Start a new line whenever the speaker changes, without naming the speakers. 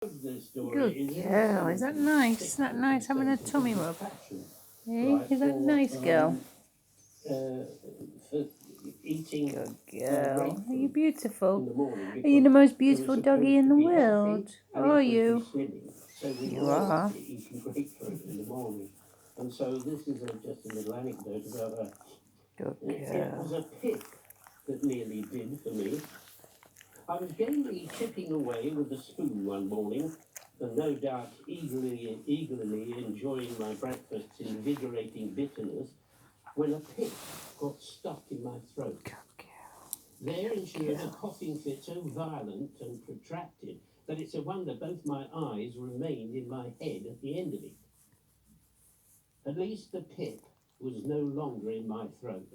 Good girl. Is that nice? Isn't that nice having a tummy rub? Hey, is that nice, girl? Good girl. Are you beautiful? Are you the most beautiful doggy in the world? Are you? You are.
And so this is just a little anecdote about her.
Good
It was
girl.
a pip that nearly did for me. I was gaily chipping away with the spoon one morning, and no doubt eagerly enjoying my breakfast's invigorating bitterness, when a pip got stuck in my throat.
Good girl.
There ensued a coughing fit so violent and protracted that it's a wonder both my eyes remained in my head at the end of it. At least the pip was no longer in my throat.